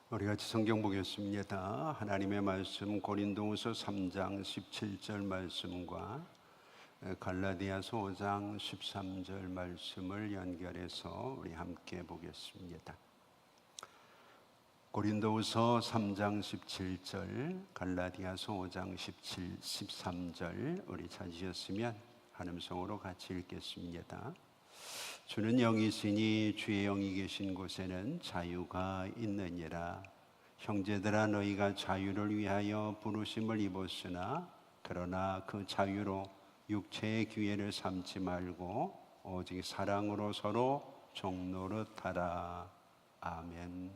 우리 같이 성경 보겠습니다. 하나님의 말씀 고린도후서 3장 17절 말씀과 갈라디아서 5장 13절 말씀을 연결해서 우리 함께 보겠습니다. 고린도후서 3장 17절, 갈라디아서 5장 13절 우리 찾으셨으면 한 음성으로 같이 읽겠습니다. 주는 영이시니 주의 영이 계신 곳에는 자유가 있느니라. 형제들아, 너희가 자유를 위하여 부르심을 입었으나 그러나 그 자유로 육체의 기회를 삼지 말고 오직 사랑으로 서로 종노릇하라. 아멘.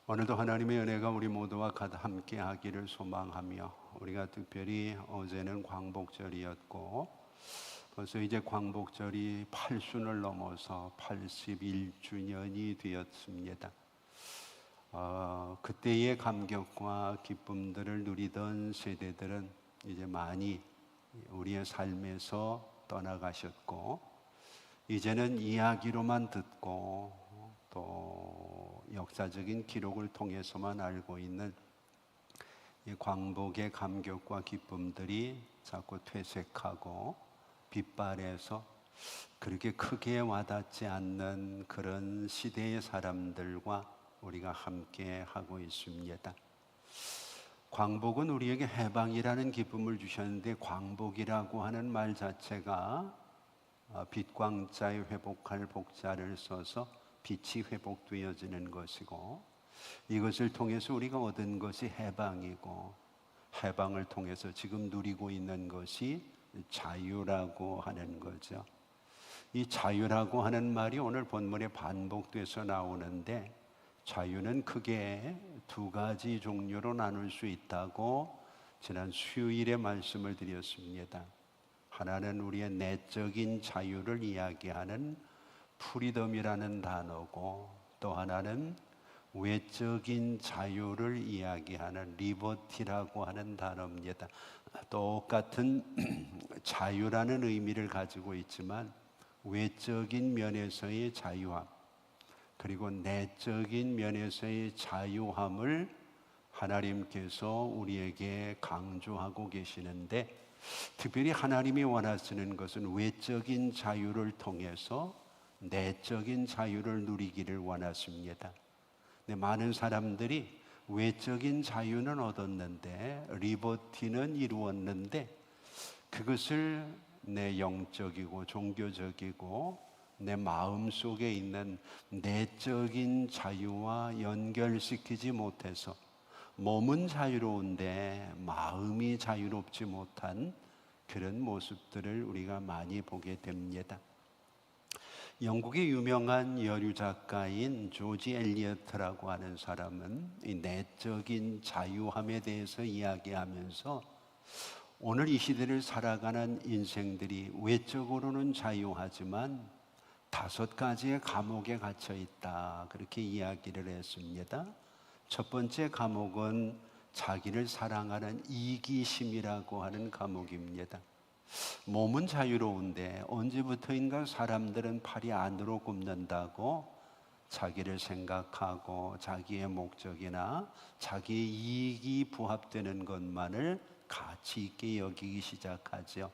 오늘도 하나님의 은혜가 우리 모두와 함께 하기를 소망하며, 우리가 특별히 어제는 광복절이었고 벌써 이제 광복절이 8순을 넘어서 81주년이 되었습니다. 그때의 감격과 기쁨들을 누리던 세대들은 이제 많이 우리의 삶에서 떠나가셨고, 이제는 이야기로만 듣고 또 역사적인 기록을 통해서만 알고 있는 이 광복의 감격과 기쁨들이 자꾸 퇴색하고 빛발에서 그렇게 크게 와닿지 않는 그런 시대의 사람들과 우리가 함께 하고 있습니다. 광복은 우리에게 해방이라는 기쁨을 주셨는데, 광복이라고 하는 말 자체가 빛광자의 회복할 복자를 써서 빛이 회복되어지는 것이고, 이것을 통해서 우리가 얻은 것이 해방이고, 해방을 통해서 지금 누리고 있는 것이 자유라고 하는 거죠. 이 자유라고 하는 말이 오늘 본문에 반복돼서 나오는데, 자유는 크게 두 가지 종류로 나눌 수 있다고 지난 수요일에 말씀을 드렸습니다. 하나는 우리의 내적인 자유를 이야기하는 프리덤이라는 단어고, 또 하나는 외적인 자유를 이야기하는 리버티라고 하는 단어입니다. 똑같은 자유라는 의미를 가지고 있지만 외적인 면에서의 자유함, 그리고 내적인 면에서의 자유함을 하나님께서 우리에게 강조하고 계시는데, 특별히 하나님이 원하시는 것은 외적인 자유를 통해서 내적인 자유를 누리기를 원하십니다. 근데 많은 사람들이 외적인 자유는 얻었는데, 리버티는 이루었는데, 그것을 내 영적이고 종교적이고 내 마음 속에 있는 내적인 자유와 연결시키지 못해서 몸은 자유로운데 마음이 자유롭지 못한 그런 모습들을 우리가 많이 보게 됩니다. 영국의 유명한 여류 작가인 조지 엘리어트라고 하는 사람은 이 내적인 자유함에 대해서 이야기하면서, 오늘 이 시대를 살아가는 인생들이 외적으로는 자유하지만 5가지의 감옥에 갇혀 있다, 그렇게 이야기를 했습니다. 첫 번째 감옥은 자기를 사랑하는 이기심이라고 하는 감옥입니다. 몸은 자유로운데 언제부터인가 사람들은 팔이 안으로 굽는다고 자기를 생각하고 자기의 목적이나 자기의 이익이 부합되는 것만을 가치 있게 여기기 시작하죠.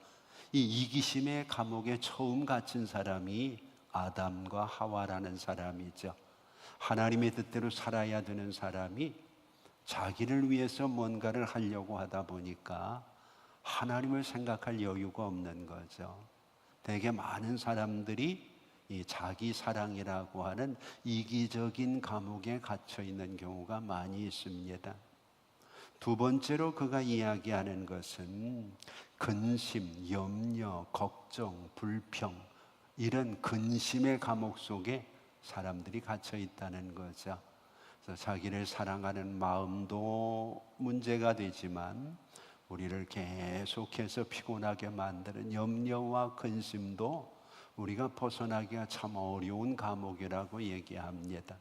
이 이기심의 감옥에 처음 갇힌 사람이 아담과 하와라는 사람이죠. 하나님의 뜻대로 살아야 되는 사람이 자기를 위해서 뭔가를 하려고 하다 보니까 하나님을 생각할 여유가 없는 거죠. 되게 많은 사람들이 이 자기 사랑이라고 하는 이기적인 감옥에 갇혀 있는 경우가 많이 있습니다. 두 번째로 그가 이야기하는 것은 근심, 염려, 걱정, 불평, 이런 근심의 감옥 속에 사람들이 갇혀 있다는 거죠. 그래서 자기를 사랑하는 마음도 문제가 되지만 우리를 계속해서 피곤하게 만드는 염려와 근심도 우리가 벗어나기가 참 어려운 감옥이라고 얘기합니다.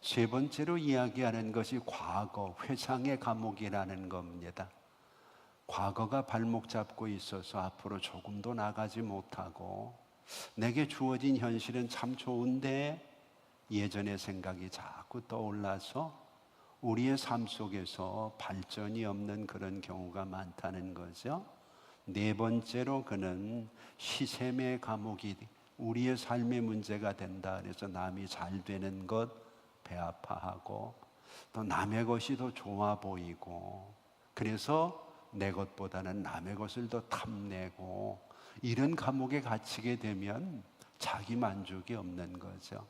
세 번째로 이야기하는 것이 과거, 회상의 감옥이라는 겁니다. 과거가 발목 잡고 있어서 앞으로 조금도 나가지 못하고, 내게 주어진 현실은 참 좋은데 예전의 생각이 자꾸 떠올라서 우리의 삶 속에서 발전이 없는 그런 경우가 많다는 거죠. 네 번째로 그는 시샘의 감옥이 우리의 삶의 문제가 된다. 그래서 남이 잘 되는 것 배아파하고 또 남의 것이 더 좋아 보이고 그래서 내 것보다는 남의 것을 더 탐내고 이런 감옥에 갇히게 되면 자기 만족이 없는 거죠.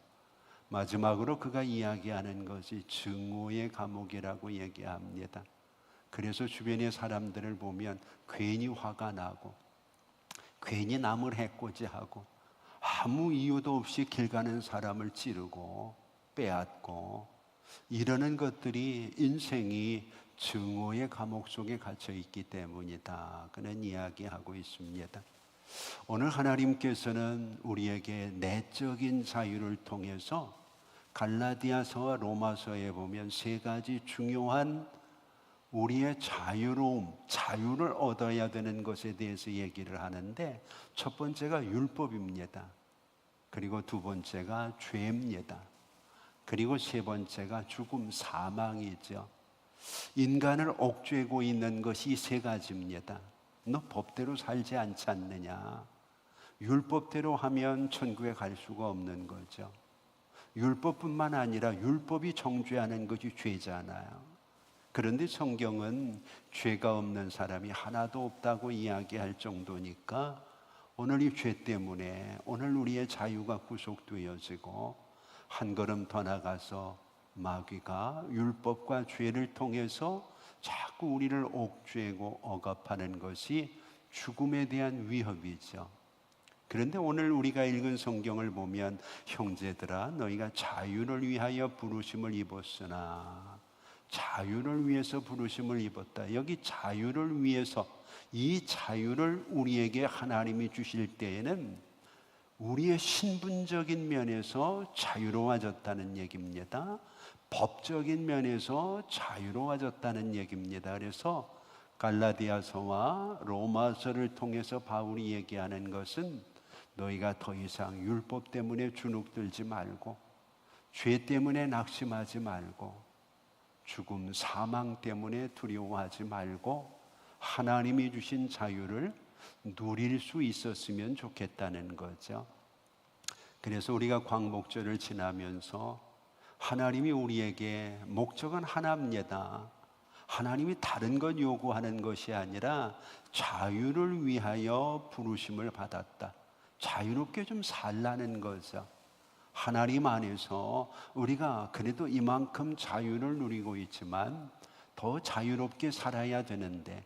마지막으로 그가 이야기하는 것이 증오의 감옥이라고 얘기합니다. 그래서 주변의 사람들을 보면 괜히 화가 나고 괜히 남을 해코지하고 아무 이유도 없이 길 가는 사람을 찌르고 빼앗고 이러는 것들이 인생이 증오의 감옥 속에 갇혀 있기 때문이다. 그는 이야기하고 있습니다. 오늘 하나님께서는 우리에게 내적인 자유를 통해서 갈라디아서와 로마서에 보면 세 가지 중요한 우리의 자유로움, 자유를 얻어야 되는 것에 대해서 얘기를 하는데 첫 번째가 율법입니다. 그리고 두 번째가 죄입니다. 그리고 세 번째가 죽음, 사망이죠. 인간을 옥죄고 있는 것이 이 세 가지입니다. 너 법대로 살지 않지 않느냐? 율법대로 하면 천국에 갈 수가 없는 거죠. 율법뿐만 아니라 율법이 정죄하는 것이 죄잖아요. 그런데 성경은 죄가 없는 사람이 하나도 없다고 이야기할 정도니까 오늘 이 죄 때문에 오늘 우리의 자유가 구속되어지고 한 걸음 더 나가서 마귀가 율법과 죄를 통해서 자꾸 우리를 옥죄고 억압하는 것이 죽음에 대한 위협이죠. 그런데 오늘 우리가 읽은 성경을 보면 형제들아 너희가 자유를 위하여 부르심을 입었으나 자유를 위해서 부르심을 입었다. 여기 자유를 위해서 이 자유를 우리에게 하나님이 주실 때에는 우리의 신분적인 면에서 자유로워졌다는 얘기입니다. 법적인 면에서 자유로워졌다는 얘기입니다. 그래서 갈라디아서와 로마서를 통해서 바울이 얘기하는 것은 너희가 더 이상 율법 때문에 주눅들지 말고 죄 때문에 낙심하지 말고 죽음, 사망 때문에 두려워하지 말고 하나님이 주신 자유를 누릴 수 있었으면 좋겠다는 거죠. 그래서 우리가 광복절을 지나면서 하나님이 우리에게 목적은 하나입니다. 하나님이 다른 것 요구하는 것이 아니라 자유를 위하여 부르심을 받았다. 자유롭게 좀 살라는 거죠. 하나님 안에서 우리가 그래도 이만큼 자유를 누리고 있지만 더 자유롭게 살아야 되는데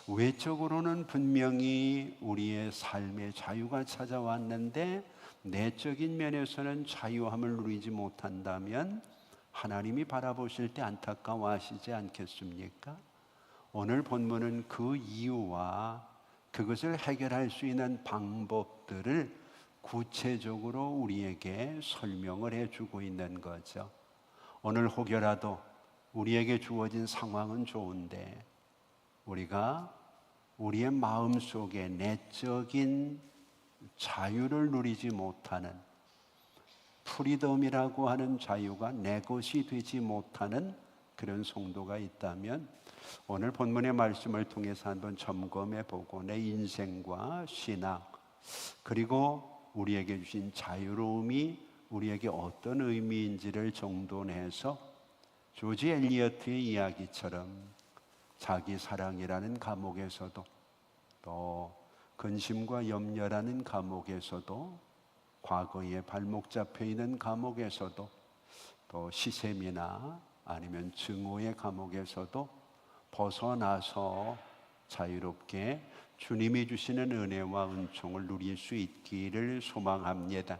외적으로는 분명히 우리의 삶의 자유가 찾아왔는데 내적인 면에서는 자유함을 누리지 못한다면 하나님이 바라보실 때 안타까워하시지 않겠습니까? 오늘 본문은 그 이유와 그것을 해결할 수 있는 방법들을 구체적으로 우리에게 설명을 해주고 있는 거죠. 오늘 혹여라도 우리에게 주어진 상황은 좋은데 우리가 우리의 마음 속에 내적인 자유를 누리지 못하는 프리덤이라고 하는 자유가 내 것이 되지 못하는 그런 성도가 있다면 오늘 본문의 말씀을 통해서 한번 점검해 보고 내 인생과 신앙 그리고 우리에게 주신 자유로움이 우리에게 어떤 의미인지를 정돈해서 조지 엘리어트의 이야기처럼 자기 사랑이라는 감옥에서도 또 근심과 염려라는 감옥에서도 과거에 발목 잡혀 있는 감옥에서도 또 시샘이나 아니면 증오의 감옥에서도 벗어나서 자유롭게 주님이 주시는 은혜와 은총을 누릴 수 있기를 소망합니다.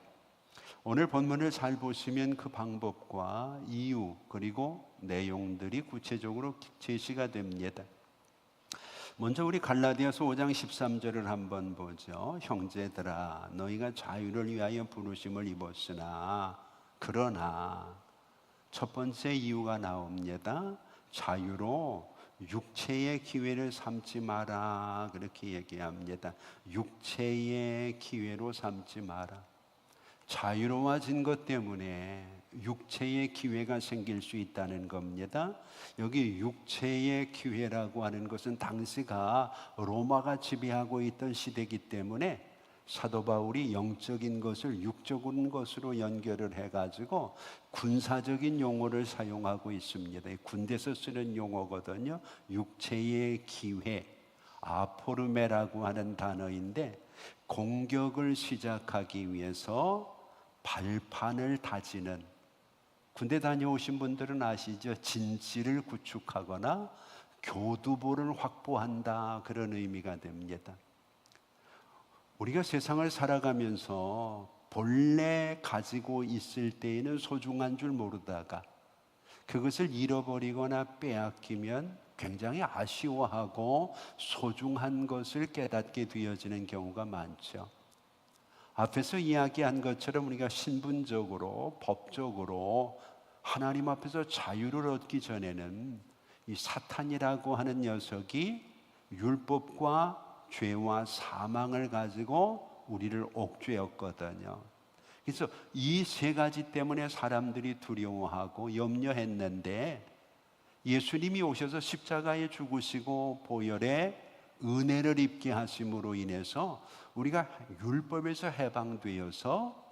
오늘 본문을 잘 보시면 그 방법과 이유 그리고 내용들이 구체적으로 제시가 됩니다. 먼저 우리 갈라디아서 5장 13절을 한번 보죠. 형제들아 너희가 자유를 위하여 부르심을 입었으나 그러나 첫 번째 이유가 나옵니다. 자유로 육체의 기회를 삼지 마라 그렇게 얘기합니다. 육체의 기회로 삼지 마라. 자유로워진 것 때문에 육체의 기회가 생길 수 있다는 겁니다. 여기 육체의 기회라고 하는 것은 당시가 로마가 지배하고 있던 시대이기 때문에 사도 바울이 영적인 것을 육적인 것으로 연결을 해가지고 군사적인 용어를 사용하고 있습니다. 군대에서 쓰는 용어거든요. 육체의 기회, 아포르메라고 하는 단어인데, 공격을 시작하기 위해서 발판을 다지는, 군대 다녀오신 분들은 아시죠? 진지를 구축하거나 교두보를 확보한다, 그런 의미가 됩니다. 우리가 세상을 살아가면서 본래 가지고 있을 때에는 소중한 줄 모르다가 그것을 잃어버리거나 빼앗기면 굉장히 아쉬워하고 소중한 것을 깨닫게 되어지는 경우가 많죠. 앞에서 이야기한 것처럼 우리가 신분적으로, 법적으로 하나님 앞에서 자유를 얻기 전에는 이 사탄이라고 하는 녀석이 율법과 죄와 사망을 가지고 우리를 옥죄었거든요. 그래서 이 세 가지 때문에 사람들이 두려워하고 염려했는데, 예수님이 오셔서 십자가에 죽으시고 보혈에 은혜를 입게 하심으로 인해서 우리가 율법에서 해방되어서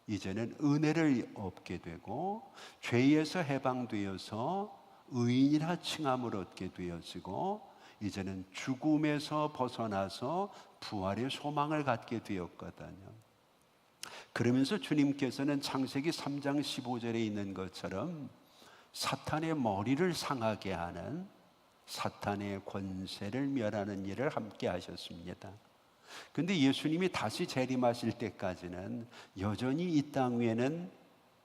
이제는 은혜를 얻게 되고, 죄에서 해방되어서 의인이라 칭함을 얻게 되어지고, 이제는 죽음에서 벗어나서 부활의 소망을 갖게 되었거든요. 그러면서 주님께서는 창세기 3장 15절에 있는 것처럼 사탄의 머리를 상하게 하는 사탄의 권세를 멸하는 일을 함께 하셨습니다. 그런데 예수님이 다시 재림하실 때까지는 여전히 이 땅 위에는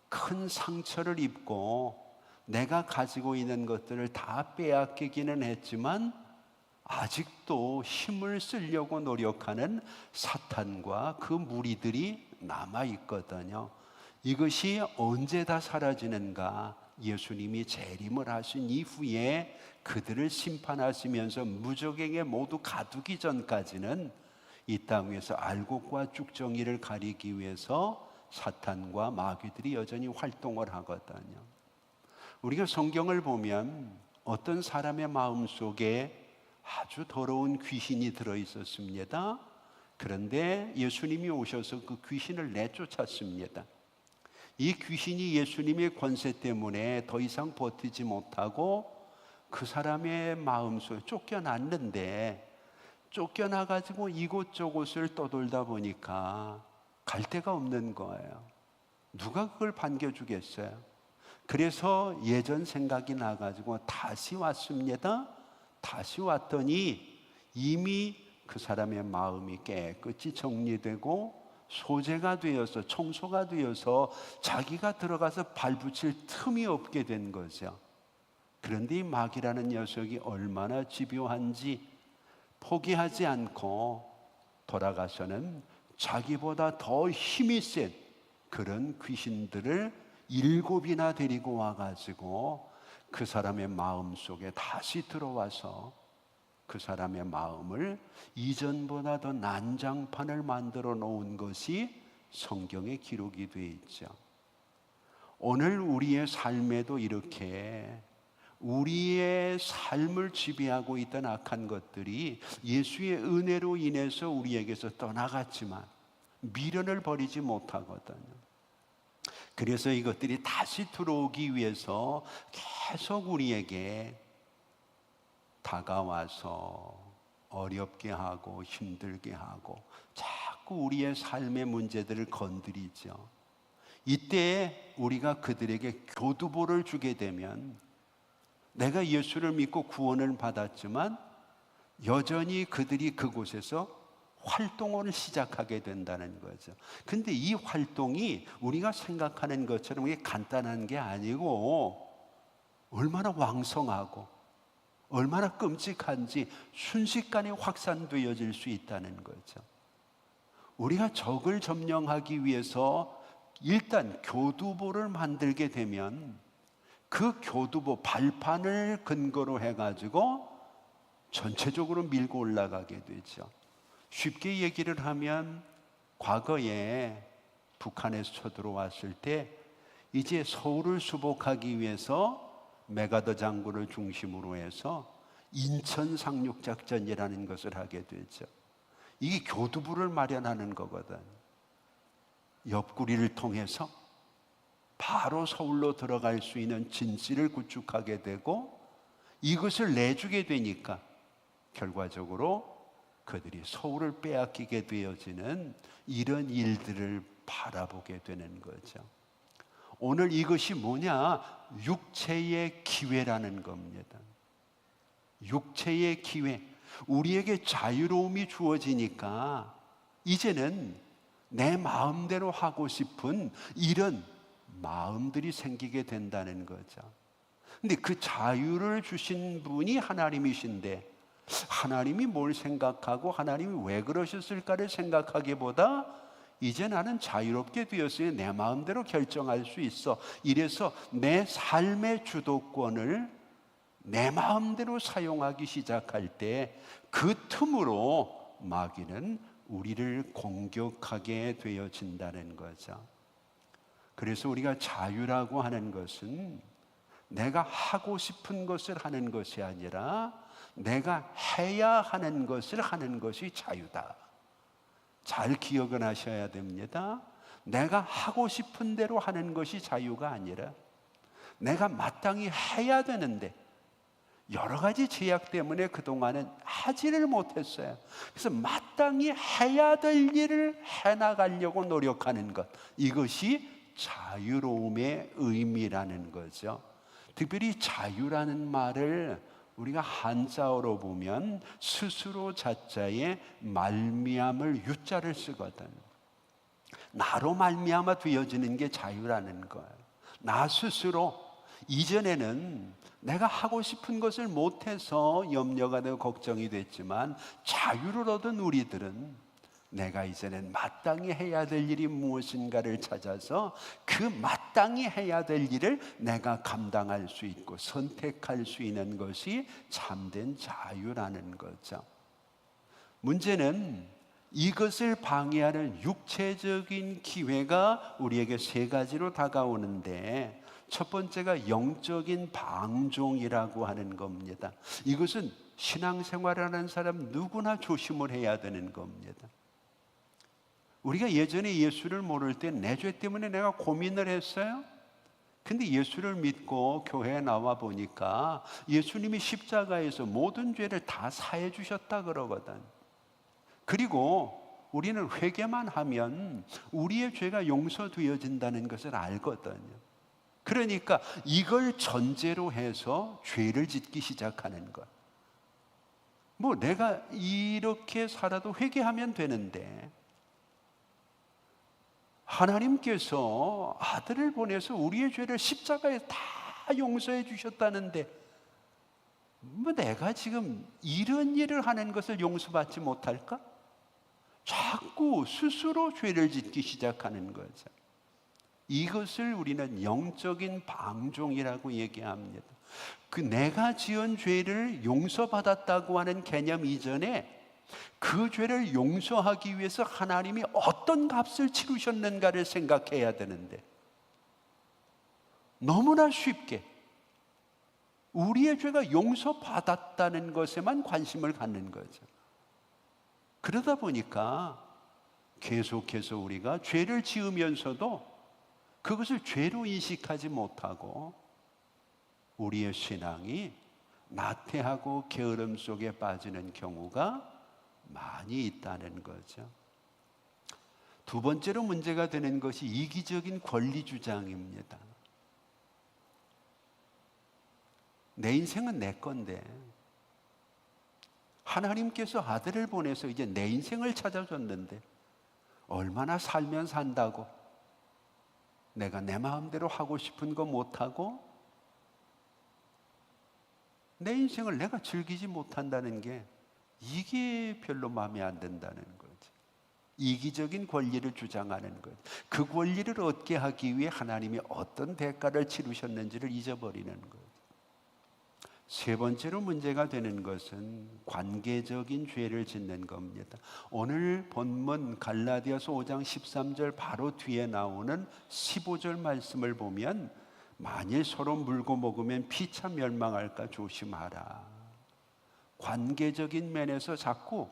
큰 상처를 입고 내가 가지고 있는 것들을 다 빼앗기기는 했지만 아직도 힘을 쓰려고 노력하는 사탄과 그 무리들이 남아있거든요. 이것이 언제 다 사라지는가? 예수님이 재림을 하신 이후에 그들을 심판하시면서 무적에게 모두 가두기 전까지는 이 땅 위에서 알곡과 쭉정이를 가리기 위해서 사탄과 마귀들이 여전히 활동을 하거든요. 우리가 성경을 보면 어떤 사람의 마음속에 아주 더러운 귀신이 들어있었습니다. 그런데 예수님이 오셔서 그 귀신을 내쫓았습니다. 이 귀신이 예수님의 권세 때문에 더 이상 버티지 못하고 그 사람의 마음속에 쫓겨났는데, 쫓겨나가지고 이곳저곳을 떠돌다 보니까 갈 데가 없는 거예요. 누가 그걸 반겨주겠어요? 그래서 예전 생각이 나가지고 다시 왔습니다. 다시 왔더니 이미 그 사람의 마음이 깨끗이 정리되고 소재가 되어서, 청소가 되어서 자기가 들어가서 발붙일 틈이 없게 된 거죠. 그런데 이 마귀라는 녀석이 얼마나 집요한지 포기하지 않고 돌아가서는 자기보다 더 힘이 센 그런 귀신들을 7이나 데리고 와가지고 그 사람의 마음 속에 다시 들어와서 그 사람의 마음을 이전보다 더 난장판을 만들어 놓은 것이 성경에 기록이 되어 있죠. 오늘 우리의 삶에도 이렇게 우리의 삶을 지배하고 있던 악한 것들이 예수의 은혜로 인해서 우리에게서 떠나갔지만 미련을 버리지 못하거든요. 그래서 이것들이 다시 들어오기 위해서 계속 우리에게 다가와서 어렵게 하고 힘들게 하고 자꾸 우리의 삶의 문제들을 건드리죠. 이때 우리가 그들에게 교두보를 주게 되면 내가 예수를 믿고 구원을 받았지만 여전히 그들이 그곳에서 활동을 시작하게 된다는 거죠. 근데 이 활동이 우리가 생각하는 것처럼 이게 간단한 게 아니고 얼마나 왕성하고 얼마나 끔찍한지 순식간에 확산되어질 수 있다는 거죠. 우리가 적을 점령하기 위해서 일단 교두보를 만들게 되면 그 교두보 발판을 근거로 해가지고 전체적으로 밀고 올라가게 되죠. 쉽게 얘기를 하면 과거에 북한에서 쳐들어왔을 때 이제 서울을 수복하기 위해서 메가더 장군을 중심으로 해서 인천 상륙작전이라는 것을 하게 되죠. 이게 교두부를 마련하는 거거든. 옆구리를 통해서 바로 서울로 들어갈 수 있는 진실을 구축하게 되고 이것을 내주게 되니까 결과적으로 그들이 서울을 빼앗기게 되어지는 이런 일들을 바라보게 되는 거죠. 오늘 이것이 뭐냐? 육체의 기회라는 겁니다. 육체의 기회. 우리에게 자유로움이 주어지니까 이제는 내 마음대로 하고 싶은 이런 마음들이 생기게 된다는 거죠. 근데 그 자유를 주신 분이 하나님이신데 하나님이 뭘 생각하고 하나님이 왜 그러셨을까를 생각하기보다 이제 나는 자유롭게 되었으니 내 마음대로 결정할 수 있어. 이래서 내 삶의 주도권을 내 마음대로 사용하기 시작할 때 그 틈으로 마귀는 우리를 공격하게 되어진다는 거죠. 그래서 우리가 자유라고 하는 것은 내가 하고 싶은 것을 하는 것이 아니라 내가 해야 하는 것을 하는 것이 자유다. 잘 기억을 하셔야 됩니다. 내가 하고 싶은 대로 하는 것이 자유가 아니라 내가 마땅히 해야 되는데 여러 가지 제약 때문에 그동안은 하지를 못했어요. 그래서 마땅히 해야 될 일을 해나가려고 노력하는 것, 이것이 자유로움의 의미라는 거죠. 특별히 자유라는 말을 우리가 한자어로 보면 스스로 자자에 말미암을 유자를 쓰거든. 나로 말미암아 되어지는 게 자유라는 거예요. 나 스스로. 이전에는 내가 하고 싶은 것을 못해서 염려가 되고 걱정이 됐지만 자유를 얻은 우리들은 내가 이제는 마땅히 해야 될 일이 무엇인가를 찾아서 그 마땅히 해야 될 일을 내가 감당할 수 있고 선택할 수 있는 것이 참된 자유라는 거죠. 문제는 이것을 방해하는 육체적인 기회가 우리에게 세 가지로 다가오는데 첫 번째가 영적인 방종이라고 하는 겁니다. 이것은 신앙생활을 하는 사람 누구나 조심을 해야 되는 겁니다. 우리가 예전에 예수를 모를 때 내 죄 때문에 내가 고민을 했어요. 근데 예수를 믿고 교회에 나와 보니까 예수님이 십자가에서 모든 죄를 다 사해 주셨다 그러거든. 그리고 우리는 회개만 하면 우리의 죄가 용서되어진다는 것을 알거든요. 그러니까 이걸 전제로 해서 죄를 짓기 시작하는 것. 뭐 내가 이렇게 살아도 회개하면 되는데 하나님께서 아들을 보내서 우리의 죄를 십자가에 다 용서해 주셨다는데 뭐 내가 지금 이런 일을 하는 것을 용서받지 못할까? 자꾸 스스로 죄를 짓기 시작하는 거죠. 이것을 우리는 영적인 방종이라고 얘기합니다. 그 내가 지은 죄를 용서받았다고 하는 개념 이전에 그 죄를 용서하기 위해서 하나님이 어떤 값을 치르셨는가를 생각해야 되는데 너무나 쉽게 우리의 죄가 용서받았다는 것에만 관심을 갖는 거죠. 그러다 보니까 계속해서 우리가 죄를 지으면서도 그것을 죄로 인식하지 못하고 우리의 신앙이 나태하고 게으름 속에 빠지는 경우가 많이 있다는 거죠. 두 번째로 문제가 되는 것이 이기적인 권리 주장입니다. 내 인생은 내 건데 하나님께서 아들을 보내서 이제 내 인생을 찾아줬는데 얼마나 살면 산다고 내가 내 마음대로 하고 싶은 거 못하고 내 인생을 내가 즐기지 못한다는 게 이게 별로 마음에 안 든다는 거죠. 이기적인 권리를 주장하는 것. 그 권리를 얻게 하기 위해 하나님이 어떤 대가를 치르셨는지를 잊어버리는 거죠. 세 번째로 문제가 되는 것은 관계적인 죄를 짓는 겁니다. 오늘 본문 갈라디아서 5장 13절 바로 뒤에 나오는 15절 말씀을 보면 만일 서로 물고 먹으면 피차 멸망할까 조심하라. 관계적인 면에서 자꾸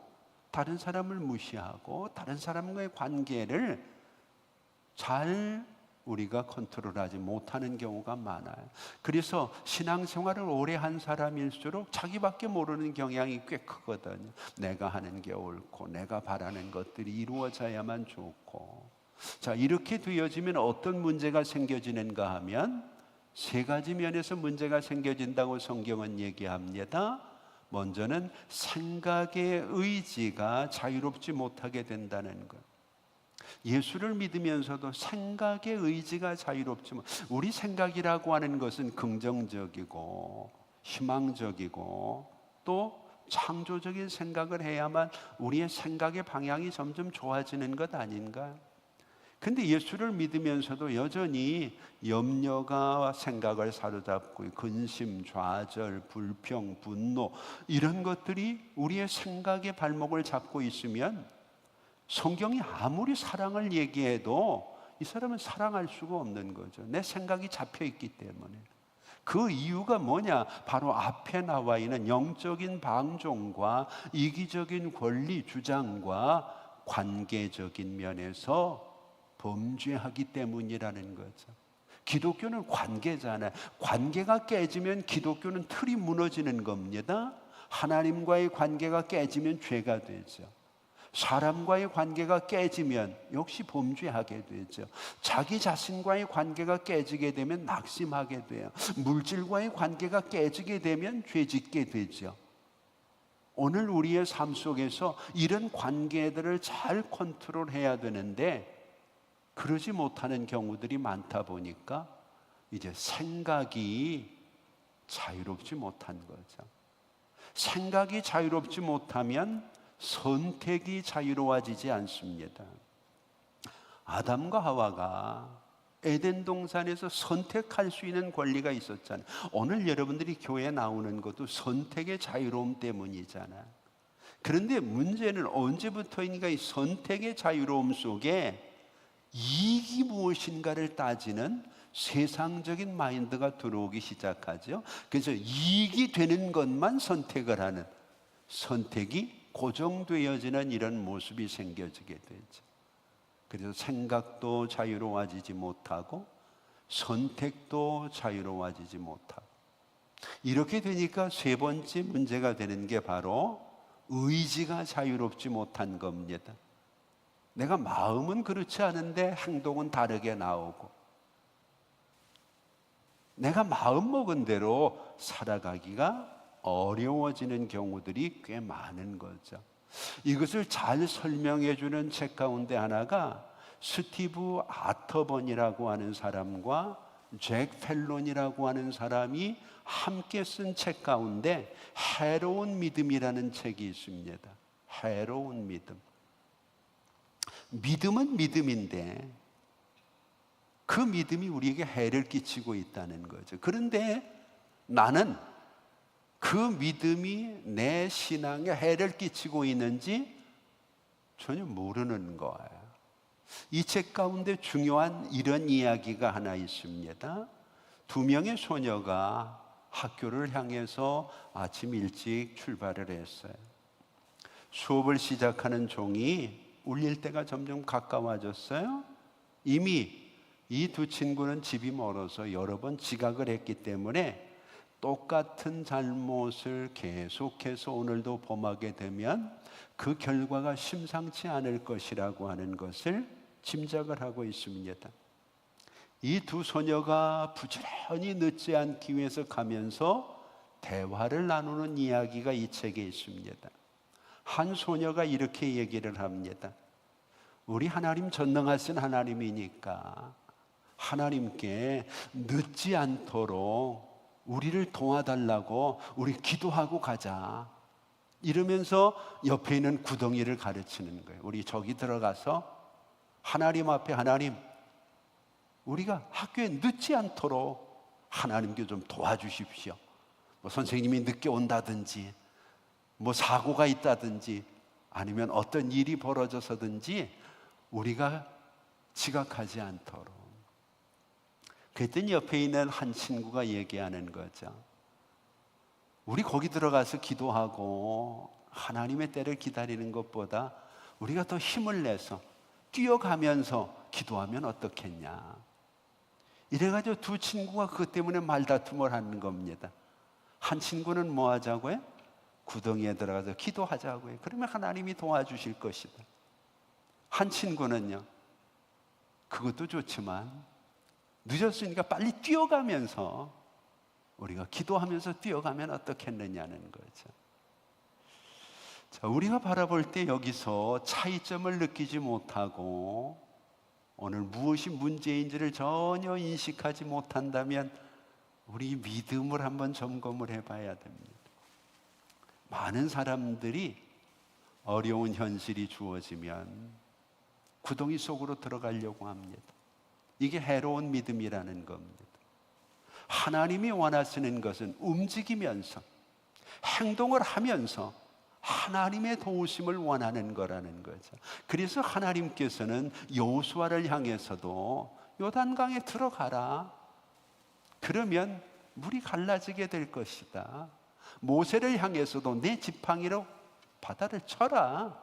다른 사람을 무시하고 다른 사람과의 관계를 잘 우리가 컨트롤하지 못하는 경우가 많아요. 그래서 신앙생활을 오래 한 사람일수록 자기밖에 모르는 경향이 꽤 크거든요. 내가 하는 게 옳고 내가 바라는 것들이 이루어져야만 좋고. 자, 이렇게 되어지면 어떤 문제가 생겨지는가 하면 세 가지 면에서 문제가 생겨진다고 성경은 얘기합니다. 먼저는 생각의 의지가 자유롭지 못하게 된다는 것. 예수를 믿으면서도 생각의 의지가 자유롭지 못. 우리 생각이라고 하는 것은 긍정적이고 희망적이고 또 창조적인 생각을 해야만 우리의 생각의 방향이 점점 좋아지는 것 아닌가? 근데 예수를 믿으면서도 여전히 염려가 생각을 사로잡고 근심, 좌절, 불평, 분노 이런 것들이 우리의 생각의 발목을 잡고 있으면 성경이 아무리 사랑을 얘기해도 이 사람은 사랑할 수가 없는 거죠. 내 생각이 잡혀 있기 때문에. 그 이유가 뭐냐? 바로 앞에 나와 있는 영적인 방종과 이기적인 권리 주장과 관계적인 면에서 범죄하기 때문이라는 거죠. 기독교는 관계잖아요. 관계가 깨지면 기독교는 틀이 무너지는 겁니다. 하나님과의 관계가 깨지면 죄가 되죠. 사람과의 관계가 깨지면 역시 범죄하게 되죠. 자기 자신과의 관계가 깨지게 되면 낙심하게 돼요. 물질과의 관계가 깨지게 되면 죄짓게 되죠. 오늘 우리의 삶 속에서 이런 관계들을 잘 컨트롤해야 되는데 그러지 못하는 경우들이 많다 보니까 이제 생각이 자유롭지 못한 거죠. 생각이 자유롭지 못하면 선택이 자유로워지지 않습니다. 아담과 하와가 에덴 동산에서 선택할 수 있는 권리가 있었잖아요. 오늘 여러분들이 교회에 나오는 것도 선택의 자유로움 때문이잖아요. 그런데 문제는 언제부터인가 이 선택의 자유로움 속에 이익이 무엇인가를 따지는 세상적인 마인드가 들어오기 시작하죠. 그래서 이익이 되는 것만 선택을 하는, 선택이 고정되어지는 이런 모습이 생겨지게 되죠. 그래서 생각도 자유로워지지 못하고 선택도 자유로워지지 못하고, 이렇게 되니까 세 번째 문제가 되는 게 바로 의지가 자유롭지 못한 겁니다. 내가 마음은 그렇지 않은데 행동은 다르게 나오고, 내가 마음 먹은 대로 살아가기가 어려워지는 경우들이 꽤 많은 거죠. 이것을 잘 설명해 주는 책 가운데 하나가 스티브 아터번이라고 하는 사람과 잭 펠론이라고 하는 사람이 함께 쓴 책 가운데 해로운 믿음이라는 책이 있습니다. 해로운 믿음. 믿음은 믿음인데 그 믿음이 우리에게 해를 끼치고 있다는 거죠. 그런데 나는 그 믿음이 내 신앙에 해를 끼치고 있는지 전혀 모르는 거예요. 이 책 가운데 중요한 이런 이야기가 하나 있습니다. 두 명의 소녀가 학교를 향해서 아침 일찍 출발을 했어요. 수업을 시작하는 종이 울릴 때가 점점 가까워졌어요. 이미 이 두 친구는 집이 멀어서 여러 번 지각을 했기 때문에 똑같은 잘못을 계속해서 오늘도 범하게 되면 그 결과가 심상치 않을 것이라고 하는 것을 짐작을 하고 있습니다. 이 두 소녀가 부지런히 늦지 않기 위해서 가면서 대화를 나누는 이야기가 이 책에 있습니다. 한 소녀가 이렇게 얘기를 합니다. 우리 하나님 전능하신 하나님이니까 하나님께 늦지 않도록 우리를 도와달라고 우리 기도하고 가자. 이러면서 옆에 있는 구덩이를 가르치는 거예요. 우리 저기 들어가서 하나님 앞에, 하나님, 우리가 학교에 늦지 않도록 하나님께 좀 도와주십시오. 뭐 선생님이 늦게 온다든지, 뭐 사고가 있다든지, 아니면 어떤 일이 벌어져서든지 우리가 지각하지 않도록. 그랬더니 옆에 있는 한 친구가 얘기하는 거죠. 우리 거기 들어가서 기도하고 하나님의 때를 기다리는 것보다 우리가 더 힘을 내서 뛰어가면서 기도하면 어떻겠냐. 이래가지고 두 친구가 그것 때문에 말다툼을 하는 겁니다. 한 친구는 뭐 하자고요? 구덩이에 들어가서 기도하자고요. 그러면 하나님이 도와주실 것이다. 한 친구는요, 그것도 좋지만 늦었으니까 빨리 뛰어가면서 우리가 기도하면서 뛰어가면 어떻겠느냐는 거죠. 자, 우리가 바라볼 때 여기서 차이점을 느끼지 못하고 오늘 무엇이 문제인지를 전혀 인식하지 못한다면 우리 믿음을 한번 점검을 해봐야 됩니다. 많은 사람들이 어려운 현실이 주어지면 구덩이 속으로 들어가려고 합니다. 이게 해로운 믿음이라는 겁니다. 하나님이 원하시는 것은 움직이면서 행동을 하면서 하나님의 도우심을 원하는 거라는 거죠. 그래서 하나님께서는 여호수아를 향해서도 요단강에 들어가라. 그러면 물이 갈라지게 될 것이다. 모세를 향해서도 내 지팡이로 바다를 쳐라.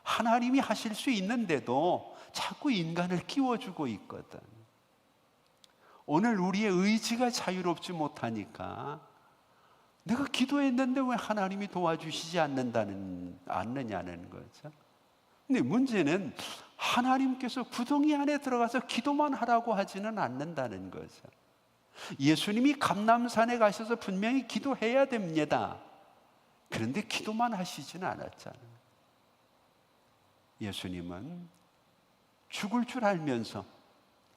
하나님이 하실 수 있는데도 자꾸 인간을 끼워주고 있거든. 오늘 우리의 의지가 자유롭지 못하니까 내가 기도했는데 왜 하나님이 도와주시지 않느냐는 거죠. 근데 문제는 하나님께서 구덩이 안에 들어가서 기도만 하라고 하지는 않는다는 거죠. 예수님이 감람산에 가셔서 분명히 기도해야 됩니다. 그런데 기도만 하시지는 않았잖아요. 예수님은 죽을 줄 알면서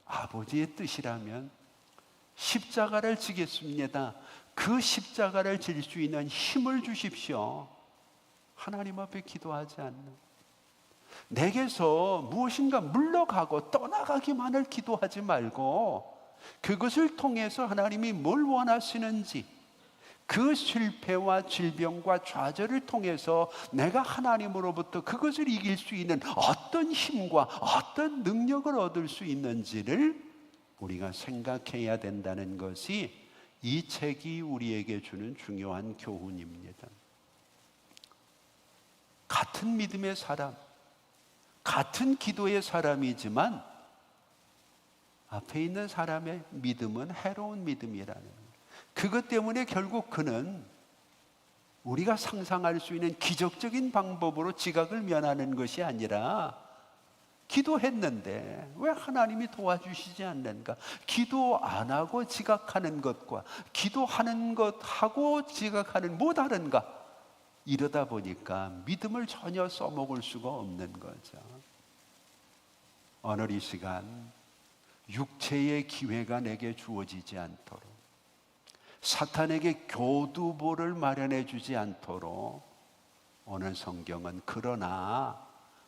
아버지의 뜻이라면 십자가를 지겠습니다. 그 십자가를 질 수 있는 힘을 주십시오. 하나님 앞에 기도하지 않는, 내게서 무엇인가 물러가고 떠나가기만을 기도하지 말고 그것을 통해서 하나님이 뭘 원하시는지, 그 실패와 질병과 좌절을 통해서 내가 하나님으로부터 그것을 이길 수 있는 어떤 힘과 어떤 능력을 얻을 수 있는지를 우리가 생각해야 된다는 것이 이 책이 우리에게 주는 중요한 교훈입니다. 같은 믿음의 사람, 같은 기도의 사람이지만 앞에 있는 사람의 믿음은 해로운 믿음이라는 거예요. 그것 때문에 결국 그는 우리가 상상할 수 있는 기적적인 방법으로 지각을 면하는 것이 아니라, 기도했는데 왜 하나님이 도와주시지 않는가? 기도 안 하고 지각하는 것과 기도하는 것하고 지각하는 뭐 다른가? 이러다 보니까 믿음을 전혀 써먹을 수가 없는 거죠. 오늘 이 시간 육체의 기회가 내게 주어지지 않도록, 사탄에게 교두보를 마련해 주지 않도록 오늘 성경은 그러나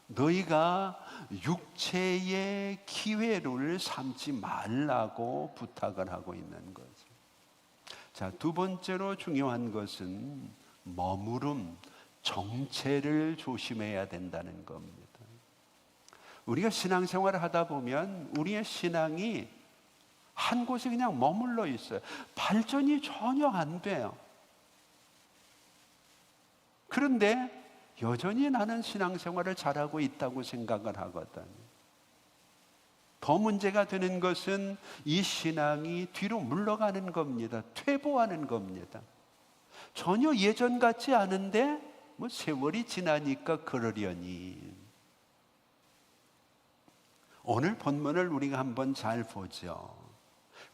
너희가 육체의 기회를 삼지 말라고 부탁을 하고 있는 거죠. 자, 두 번째로 중요한 것은 머무름, 정체를 조심해야 된다는 겁니다. 우리가 신앙생활을 하다 보면 우리의 신앙이 한 곳에 그냥 머물러 있어요. 발전이 전혀 안 돼요. 그런데 여전히 나는 신앙생활을 잘하고 있다고 생각을 하거든. 더 문제가 되는 것은 이 신앙이 뒤로 물러가는 겁니다. 퇴보하는 겁니다. 전혀 예전 같지 않은데 뭐 세월이 지나니까 그러려니. 오늘 본문을 우리가 한번 잘 보죠.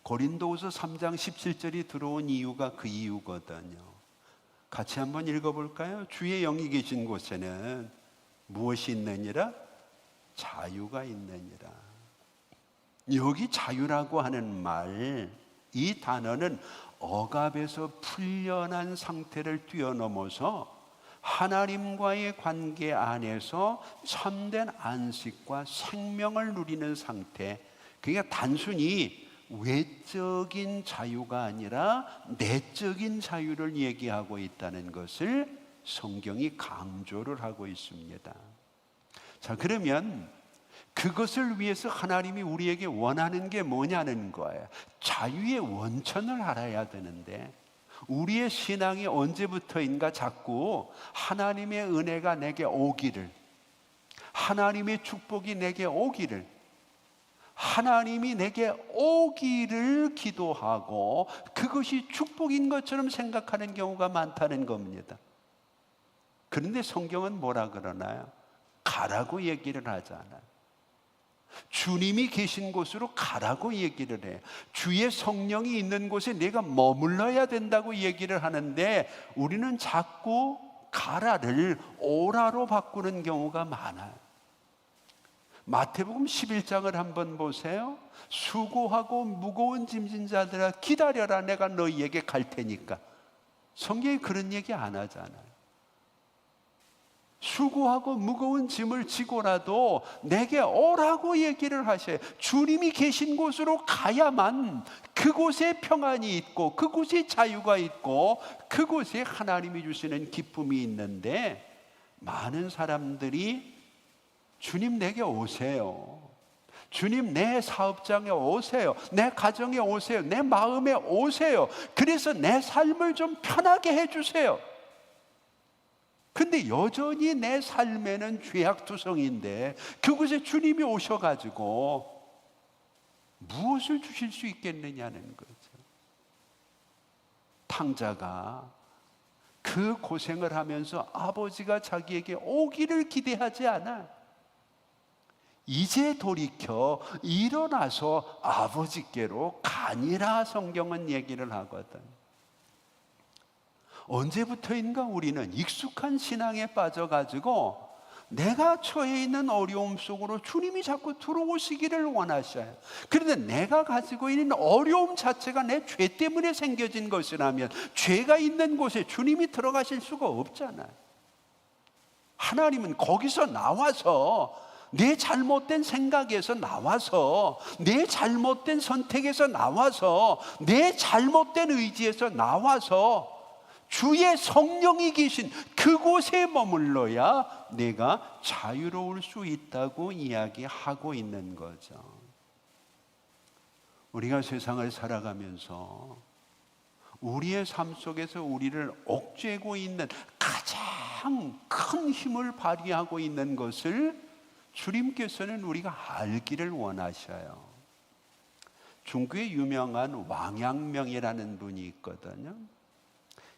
고린도후서 3장 17절이 들어온 이유가 그 이유거든요. 같이 한번 읽어볼까요? 주의 영이 계신 곳에는 무엇이 있느니라? 자유가 있느니라. 여기 자유라고 하는 말, 이 단어는 억압에서 풀려난 상태를 뛰어넘어서 하나님과의 관계 안에서 참된 안식과 생명을 누리는 상태. 그러니까 단순히 외적인 자유가 아니라 내적인 자유를 얘기하고 있다는 것을 성경이 강조를 하고 있습니다. 자, 그러면 그것을 위해서 하나님이 우리에게 원하는 게 뭐냐는 거예요. 자유의 원천을 알아야 되는데, 우리의 신앙이 언제부터인가 자꾸 하나님의 은혜가 내게 오기를, 하나님의 축복이 내게 오기를, 하나님이 내게 오기를 기도하고 그것이 축복인 것처럼 생각하는 경우가 많다는 겁니다. 그런데 성경은 뭐라 그러나요? 가라고 얘기를 하잖아요. 주님이 계신 곳으로 가라고 얘기를 해요. 주의 성령이 있는 곳에 내가 머물러야 된다고 얘기를 하는데, 우리는 자꾸 가라를 오라로 바꾸는 경우가 많아요. 마태복음 11장을 한번 보세요. 수고하고 무거운 짐진 자들아 기다려라, 내가 너희에게 갈 테니까. 성경이 그런 얘기 안 하잖아요. 수고하고 무거운 짐을 지고라도 내게 오라고 얘기를 하셔요. 주님이 계신 곳으로 가야만 그곳에 평안이 있고 그곳에 자유가 있고 그곳에 하나님이 주시는 기쁨이 있는데, 많은 사람들이 주님 내게 오세요, 주님 내 사업장에 오세요, 내 가정에 오세요, 내 마음에 오세요, 그래서 내 삶을 좀 편하게 해주세요. 근데 여전히 내 삶에는 죄악투성인데 그곳에 주님이 오셔가지고 무엇을 주실 수 있겠느냐는 거죠. 탕자가 그 고생을 하면서 아버지가 자기에게 오기를 기대하지 않아. 이제 돌이켜 일어나서 아버지께로 가니라, 성경은 얘기를 하거든. 언제부터인가 우리는 익숙한 신앙에 빠져가지고 내가 처해 있는 어려움 속으로 주님이 자꾸 들어오시기를 원하셔요. 그런데 내가 가지고 있는 어려움 자체가 내 죄 때문에 생겨진 것이라면 죄가 있는 곳에 주님이 들어가실 수가 없잖아요. 하나님은 거기서 나와서, 내 잘못된 생각에서 나와서, 내 잘못된 선택에서 나와서, 내 잘못된 의지에서 나와서 주의 성령이 계신 그곳에 머물러야 내가 자유로울 수 있다고 이야기하고 있는 거죠. 우리가 세상을 살아가면서 우리의 삶 속에서 우리를 옥죄고 있는 가장 큰 힘을 발휘하고 있는 것을 주님께서는 우리가 알기를 원하셔요. 중국에 유명한 왕양명이라는 분이 있거든요.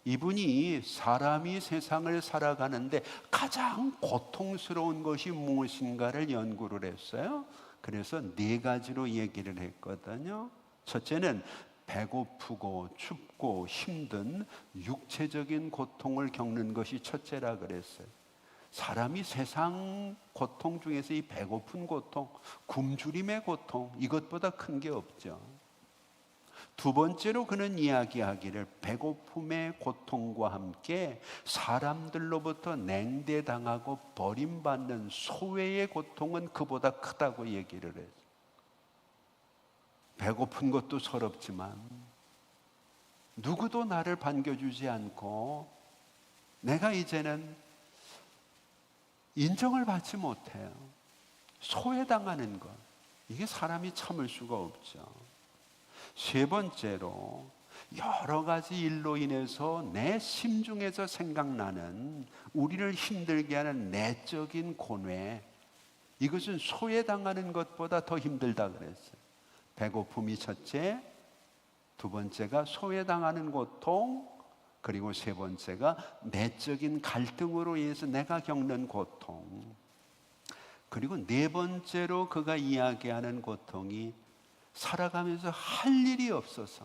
이분이 사람이 세상을 살아가는데 가장 고통스러운 것이 무엇인가를 연구를 했어요. 그래서 4가지로 얘기를 했거든요. 첫째는 배고프고 춥고 힘든 육체적인 고통을 겪는 것이 첫째라 그랬어요. 사람이 세상 고통 중에서 이 배고픈 고통, 굶주림의 고통, 이것보다 큰 게 없죠. 두 번째로 그는 이야기하기를 배고픔의 고통과 함께 사람들로부터 냉대당하고 버림받는 소외의 고통은 그보다 크다고 얘기를 했어요. 배고픈 것도 서럽지만 누구도 나를 반겨주지 않고 내가 이제는 인정을 받지 못해요. 소외당하는 것, 이게 사람이 참을 수가 없죠. 세 번째로 여러 가지 일로 인해서 내 심중에서 생각나는 우리를 힘들게 하는 내적인 고뇌, 이것은 소외당하는 것보다 더 힘들다 그랬어요. 배고픔이 첫째, 두 번째가 소외당하는 고통, 그리고 세 번째가 내적인 갈등으로 인해서 내가 겪는 고통, 그리고 네 번째로 그가 이야기하는 고통이 살아가면서 할 일이 없어서,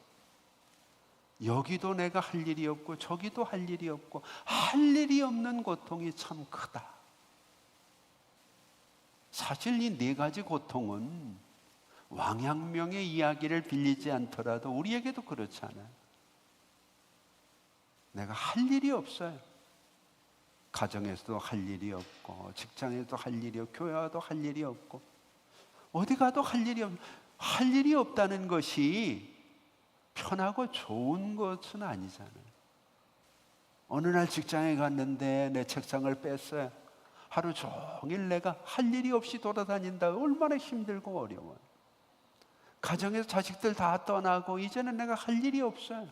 여기도 내가 할 일이 없고 저기도 할 일이 없고 할 일이 없는 고통이 참 크다. 사실 이 4가지 고통은 왕양명의 이야기를 빌리지 않더라도 우리에게도 그렇잖아요. 내가 할 일이 없어요. 가정에서도 할 일이 없고 직장에서도 할 일이 없고 교회 와도 할 일이 없고 어디 가도 할 일이 없고 할 일이 없다는 것이 편하고 좋은 것은 아니잖아요. 어느 날 직장에 갔는데 내 책상을 뺐어요. 하루 종일 내가 할 일이 없이 돌아다닌다. 얼마나 힘들고 어려워요. 가정에서 자식들 다 떠나고 이제는 내가 할 일이 없어요.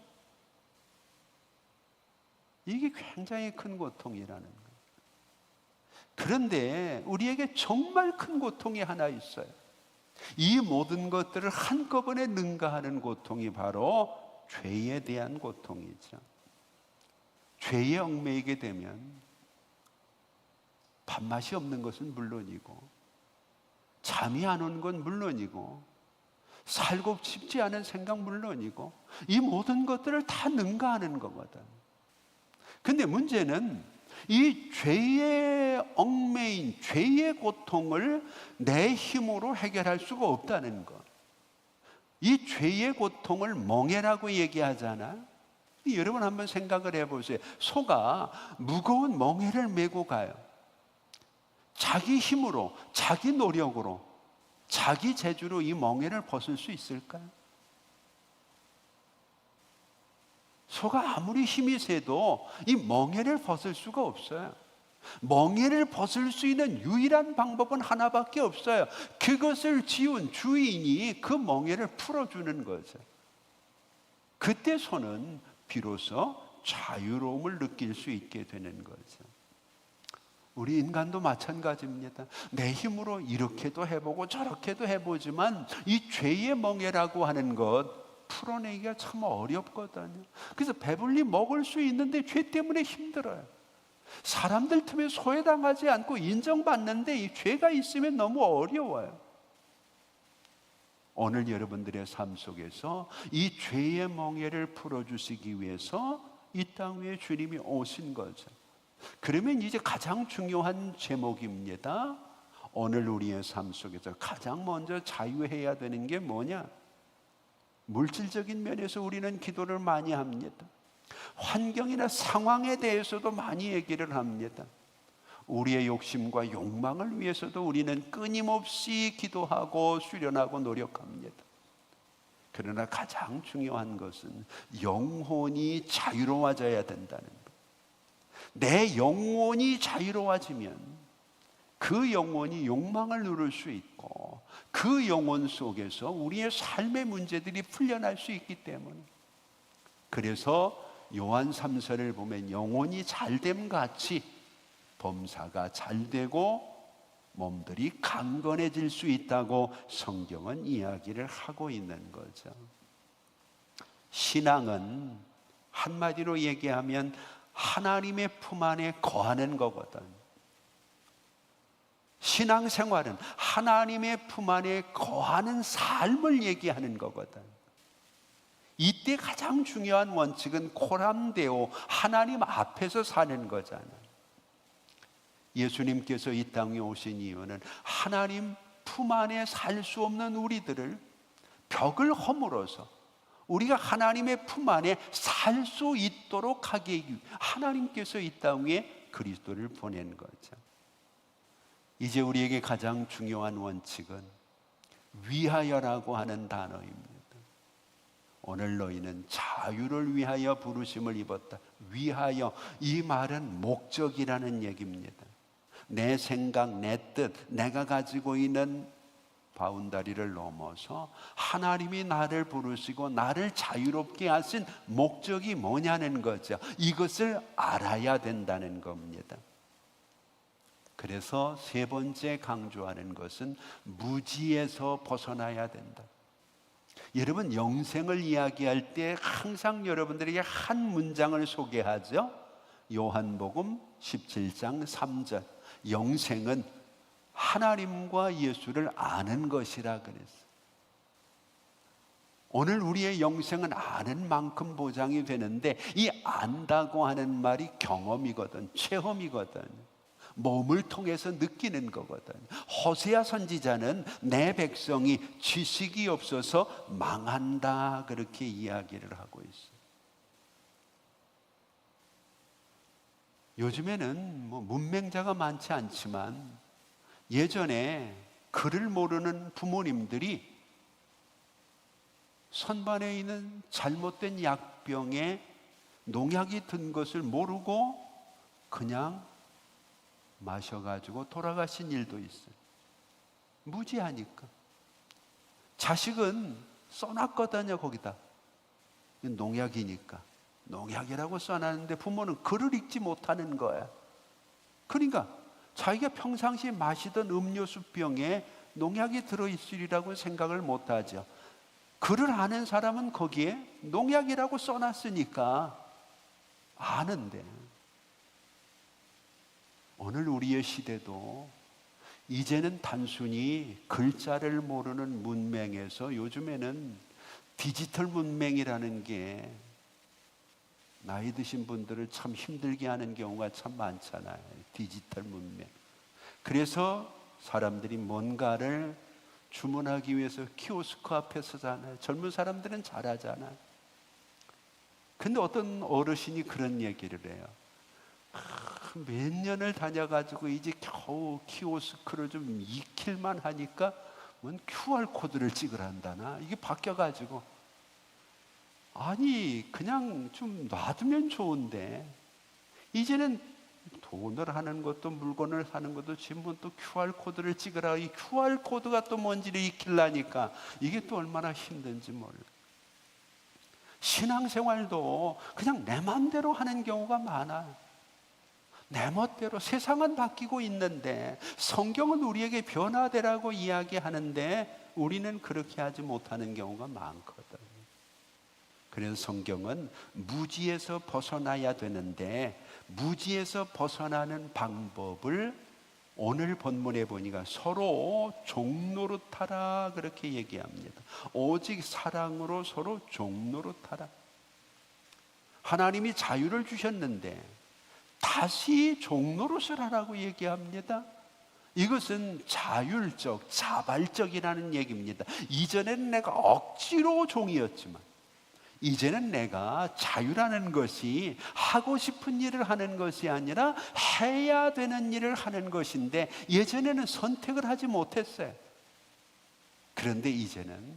이게 굉장히 큰 고통이라는 거예요. 그런데 우리에게 정말 큰 고통이 하나 있어요. 이 모든 것들을 한꺼번에 능가하는 고통이 바로 죄에 대한 고통이죠. 죄에 얽매이게 되면 밥맛이 없는 것은 물론이고, 잠이 안 오는 건 물론이고, 살고 싶지 않은 생각 물론이고, 이 모든 것들을 다 능가하는 거거든. 근데 문제는 이 죄의 얽매인 죄의 고통을 내 힘으로 해결할 수가 없다는 것. 이 죄의 고통을 멍해라고 얘기하잖아. 여러분 한번 생각을 해보세요. 소가 무거운 멍해를 메고 가요. 자기 힘으로, 자기 노력으로, 자기 재주로 이 멍해를 벗을 수 있을까요? 소가 아무리 힘이 세도 이 멍해를 벗을 수가 없어요. 멍해를 벗을 수 있는 유일한 방법은 하나밖에 없어요. 그것을 지운 주인이 그 멍해를 풀어주는 거죠. 그때 소는 비로소 자유로움을 느낄 수 있게 되는 거죠. 우리 인간도 마찬가지입니다. 내 힘으로 이렇게도 해보고 저렇게도 해보지만 이 죄의 멍해라고 하는 것 풀어내기가 참 어렵거든요. 그래서 배불리 먹을 수 있는데 죄 때문에 힘들어요. 사람들 틈에 소외당하지 않고 인정받는데 이 죄가 있으면 너무 어려워요. 오늘 여러분들의 삶 속에서 이 죄의 멍에를 풀어주시기 위해서 이 땅 위에 주님이 오신 거죠. 그러면 이제 가장 중요한 제목입니다. 오늘 우리의 삶 속에서 가장 먼저 자유해야 되는 게 뭐냐? 물질적인 면에서 우리는 기도를 많이 합니다. 환경이나 상황에 대해서도 많이 얘기를 합니다. 우리의 욕심과 욕망을 위해서도 우리는 끊임없이 기도하고 수련하고 노력합니다. 그러나 가장 중요한 것은 영혼이 자유로워져야 된다는 것. 내 영혼이 자유로워지면 그 영혼이 욕망을 누를 수 있고 그 영혼 속에서 우리의 삶의 문제들이 풀려날 수 있기 때문에, 그래서 요한 3서를 보면 영혼이 잘됨 같이 범사가 잘되고 몸들이 강건해질 수 있다고 성경은 이야기를 하고 있는 거죠. 신앙은 한마디로 얘기하면 하나님의 품 안에 거하는 거거든. 신앙생활은 하나님의 품 안에 거하는 삶을 얘기하는 거거든. 이때 가장 중요한 원칙은 코람데오, 하나님 앞에서 사는 거잖아요. 예수님께서 이 땅에 오신 이유는 하나님 품 안에 살 수 없는 우리들을 벽을 허물어서 우리가 하나님의 품 안에 살 수 있도록 하기 위해 하나님께서 이 땅 위에 그리스도를 보낸 거죠. 이제 우리에게 가장 중요한 원칙은 위하여라고 하는 단어입니다. 오늘 너희는 자유를 위하여 부르심을 입었다. 위하여, 이 말은 목적이라는 얘기입니다. 내 생각, 내 뜻, 내가 가지고 있는 바운다리를 넘어서 하나님이 나를 부르시고 나를 자유롭게 하신 목적이 뭐냐는 거죠. 이것을 알아야 된다는 겁니다. 그래서 세 번째 강조하는 것은 무지에서 벗어나야 된다. 여러분, 영생을 이야기할 때 항상 여러분들에게 한 문장을 소개하죠. 요한복음 17장 3절. 영생은 하나님과 예수를 아는 것이라 그랬어요. 오늘 우리의 영생은 아는 만큼 보장이 되는데, 이 안다고 하는 말이 경험이거든, 체험이거든. 몸을 통해서 느끼는 거거든. 호세아 선지자는 내 백성이 지식이 없어서 망한다, 그렇게 이야기를 하고 있어요. 요즘에는 문맹자가 많지 않지만 예전에 글을 모르는 부모님들이 선반에 있는 잘못된 약병에 농약이 든 것을 모르고 그냥 마셔가지고 돌아가신 일도 있어요. 무지하니까. 자식은 써놨거든요, 거기다. 농약이니까. 농약이라고 써놨는데 부모는 글을 읽지 못하는 거야. 그러니까 자기가 평상시에 마시던 음료수 병에 농약이 들어있으리라고 생각을 못하죠. 글을 아는 사람은 거기에 농약이라고 써놨으니까 아는데, 오늘 우리의 시대도 이제는 단순히 글자를 모르는 문맹에서 요즘에는 디지털 문맹이라는 게 나이 드신 분들을 참 힘들게 하는 경우가 참 많잖아요. 디지털 문맹. 그래서 사람들이 뭔가를 주문하기 위해서 키오스크 앞에 서잖아요. 젊은 사람들은 잘하잖아요. 근데 어떤 어르신이 그런 얘기를 해요. 몇 년을 다녀가지고 이제 겨우 키오스크를 좀 익힐만 하니까 뭔 QR코드를 찍으란다나 이게 바뀌어가지고, 아니 그냥 좀 놔두면 좋은데 이제는 돈을 하는 것도 물건을 사는 것도 전부 또 QR코드를 찍으라. 이 QR코드가 또 뭔지를 익히려니까 이게 또 얼마나 힘든지 몰라. 신앙생활도 그냥 내 마음대로 하는 경우가 많아. 내 멋대로. 세상은 바뀌고 있는데 성경은 우리에게 변화되라고 이야기하는데 우리는 그렇게 하지 못하는 경우가 많거든. 그래서 성경은 무지에서 벗어나야 되는데 무지에서 벗어나는 방법을 오늘 본문에 보니까 서로 종노릇하라 그렇게 얘기합니다. 오직 사랑으로 서로 종노릇하라. 하나님이 자유를 주셨는데 다시 종노릇을 하라고 얘기합니다. 이것은 자율적, 자발적이라는 얘기입니다. 이전에는 내가 억지로 종이었지만 이제는 내가 자유라는 것이 하고 싶은 일을 하는 것이 아니라 해야 되는 일을 하는 것인데 예전에는 선택을 하지 못했어요. 그런데 이제는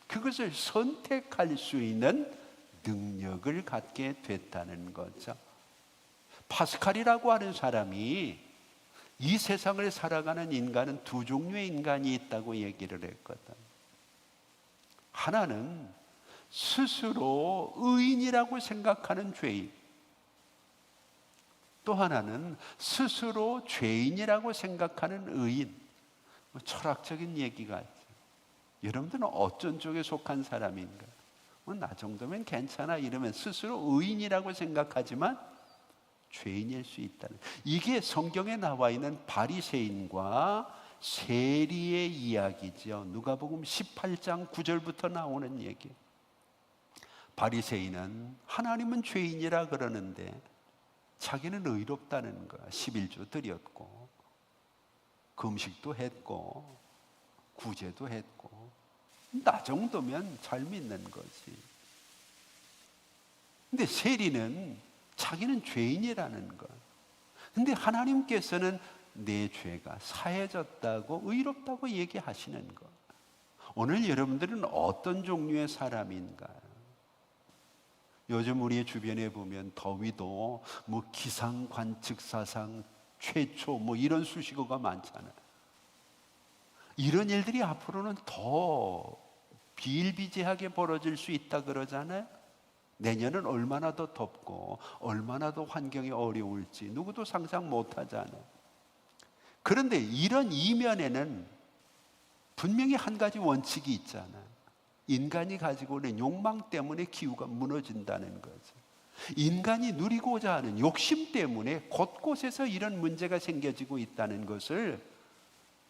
그것을 선택할 수 있는 능력을 갖게 됐다는 거죠. 파스칼이라고 하는 사람이 이 세상을 살아가는 인간은 두 종류의 인간이 있다고 얘기를 했거든. 하나는 스스로 의인이라고 생각하는 죄인, 또 하나는 스스로 죄인이라고 생각하는 의인. 철학적인 얘기가 있죠. 여러분들은 어떤 쪽에 속한 사람인가? 나 정도면 괜찮아 이러면 스스로 의인이라고 생각하지만 죄인일 수 있다는, 이게 성경에 나와 있는 바리새인과 세리의 이야기죠. 누가복음 18장 9절부터 나오는 얘기. 바리새인은 하나님은 죄인이라 그러는데 자기는 의롭다는 거야. 11조 드렸고 금식도 했고 구제도 했고 나 정도면 잘 믿는 거지. 근데 세리는 자기는 죄인이라는 거. 근데 하나님께서는 내 죄가 사해졌다고 의롭다고 얘기하시는 거. 오늘 여러분들은 어떤 종류의 사람인가요? 요즘 우리의 주변에 보면 더위도 뭐 기상 관측 사상 최초 뭐 이런 수식어가 많잖아요. 이런 일들이 앞으로는 더 비일비재하게 벌어질 수 있다 그러잖아요. 내년은 얼마나 더 덥고 얼마나 더 환경이 어려울지 누구도 상상 못하잖아요. 그런데 이런 이면에는 분명히 한 가지 원칙이 있잖아요. 인간이 가지고 있는 욕망 때문에 기후가 무너진다는 거죠. 인간이 누리고자 하는 욕심 때문에 곳곳에서 이런 문제가 생겨지고 있다는 것을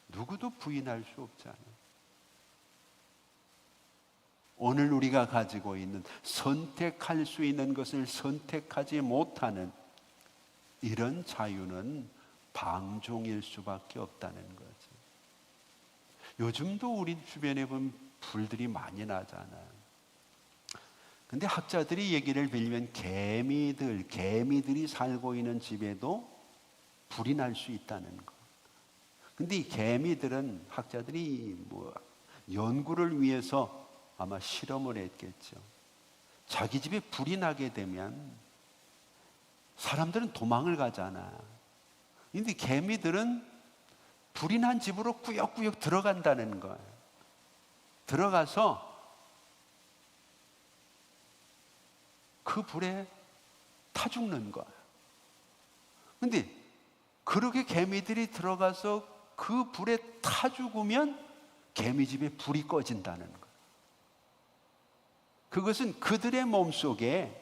누구도 부인할 수 없잖아요. 오늘 우리가 가지고 있는 선택할 수 있는 것을 선택하지 못하는 이런 자유는 방종일 수밖에 없다는 거죠. 요즘도 우리 주변에 보면 불들이 많이 나잖아요. 근데 학자들이 얘기를 빌리면 개미들이 살고 있는 집에도 불이 날 수 있다는 거. 근데 이 개미들은 학자들이 뭐 연구를 위해서 아마 실험을 했겠죠. 자기 집에 불이 나게 되면 사람들은 도망을 가잖아. 근데 개미들은 불이 난 집으로 꾸역꾸역 들어간다는 거예요. 들어가서 그 불에 타 죽는 거예요. 근데 그렇게 개미들이 들어가서 그 불에 타 죽으면 개미 집에 불이 꺼진다는 거예요. 그것은 그들의 몸속에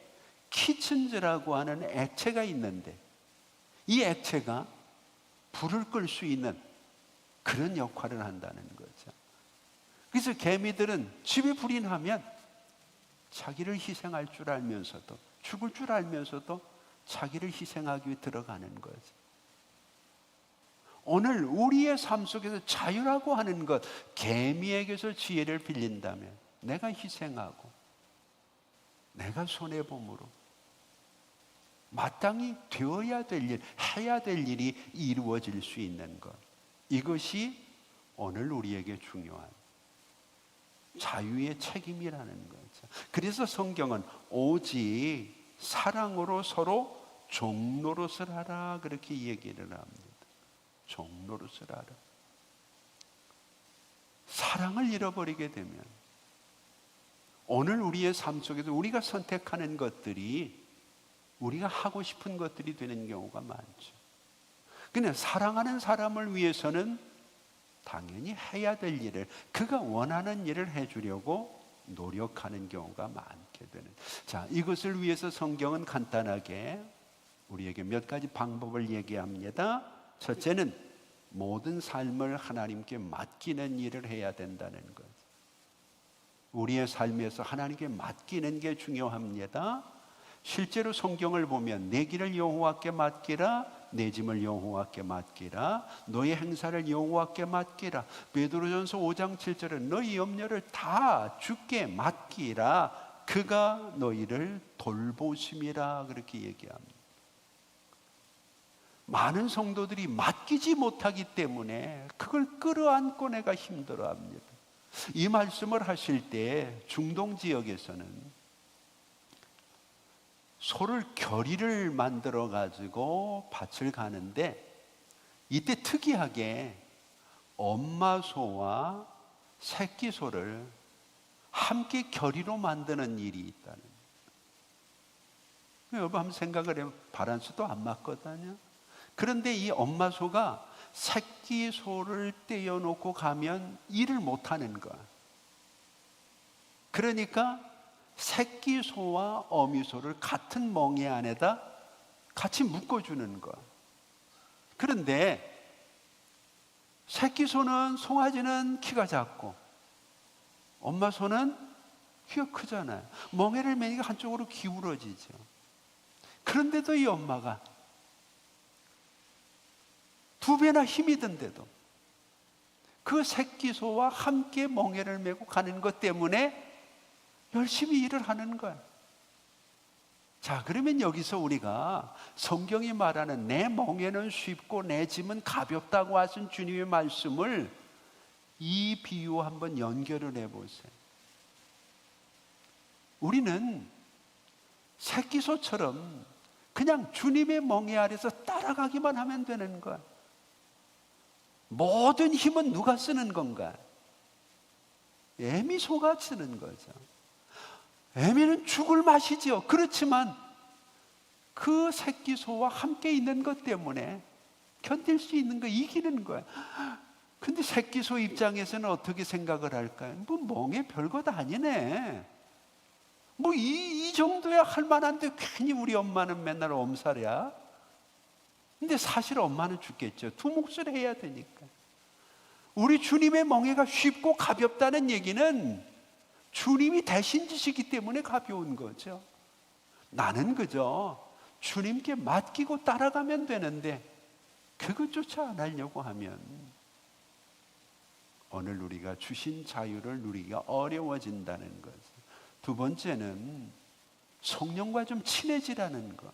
키친즈라고 하는 액체가 있는데 이 액체가 불을 끌 수 있는 그런 역할을 한다는 거죠. 그래서 개미들은 집에 불이 나면 자기를 희생할 줄 알면서도, 죽을 줄 알면서도 자기를 희생하기 위해 들어가는 거죠. 오늘 우리의 삶 속에서 자유라고 하는 것, 개미에게서 지혜를 빌린다면 내가 희생하고 내가 손해봄으로 마땅히 되어야 될 일, 해야 될 일이 이루어질 수 있는 것, 이것이 오늘 우리에게 중요한 자유의 책임이라는 거죠. 그래서 성경은 오직 사랑으로 서로 종노릇을 하라 그렇게 얘기를 합니다. 종노릇을 하라. 사랑을 잃어버리게 되면 오늘 우리의 삶 속에서 우리가 선택하는 것들이 우리가 하고 싶은 것들이 되는 경우가 많죠. 근데 사랑하는 사람을 위해서는 당연히 해야 될 일을, 그가 원하는 일을 해주려고 노력하는 경우가 많게 되는. 자, 이것을 위해서 성경은 간단하게 우리에게 몇 가지 방법을 얘기합니다. 첫째는 모든 삶을 하나님께 맡기는 일을 해야 된다는 것. 우리의 삶에서 하나님께 맡기는 게 중요합니다. 실제로 성경을 보면 내 길을 여호와께 맡기라, 내 짐을 여호와께 맡기라, 너의 행사를 여호와께 맡기라. 베드로전서 5장 7절에 너희 염려를 다 주께 맡기라, 그가 너희를 돌보심이라 그렇게 얘기합니다. 많은 성도들이 맡기지 못하기 때문에 그걸 끌어안고 내가 힘들어합니다. 이 말씀을 하실 때 중동 지역에서는 소를 겨리를 만들어 가지고 밭을 가는데 이때 특이하게 엄마 소와 새끼 소를 함께 겨리로 만드는 일이 있다는 거예요. 여러분 한번 생각을 해보면 바란스도 안 맞거든요. 그런데 이 엄마 소가 새끼 소를 떼어놓고 가면 일을 못하는 거야. 그러니까 새끼 소와 어미 소를 같은 멍에 안에다 같이 묶어주는 거야. 그런데 새끼 소는, 송아지는 키가 작고 엄마 소는 키가 크잖아요. 멍에를 매니까 한쪽으로 기울어지죠. 그런데도 이 엄마가 두 배나 힘이 든데도 그 새끼 소와 함께 멍에를 메고 가는 것 때문에 열심히 일을 하는 거예요. 자, 그러면 여기서 우리가 성경이 말하는 내 멍에는 쉽고 내 짐은 가볍다고 하신 주님의 말씀을 이 비유 한번 연결을 해보세요. 우리는 새끼소처럼 그냥 주님의 멍에 아래서 따라가기만 하면 되는 거야. 모든 힘은 누가 쓰는 건가? 애미소가 쓰는 거죠. 애미는 죽을 맛이죠. 그렇지만 그 새끼소와 함께 있는 것 때문에 견딜 수 있는 거, 이기는 거야. 근데 새끼소 입장에서는 어떻게 생각을 할까요? 뭐 멍에 별것 아니네. 뭐 이 정도야 할 만한데 괜히 우리 엄마는 맨날 엄살이야. 근데 사실 엄마는 죽겠죠. 두 몫을 해야 되니까. 우리 주님의 멍에가 쉽고 가볍다는 얘기는 주님이 대신 지시기 때문에 가벼운 거죠. 나는 그저 주님께 맡기고 따라가면 되는데 그것조차 안 하려고 하면 오늘 우리가 주신 자유를 누리기가 어려워진다는 것. 두 번째는 성령과 좀 친해지라는 것.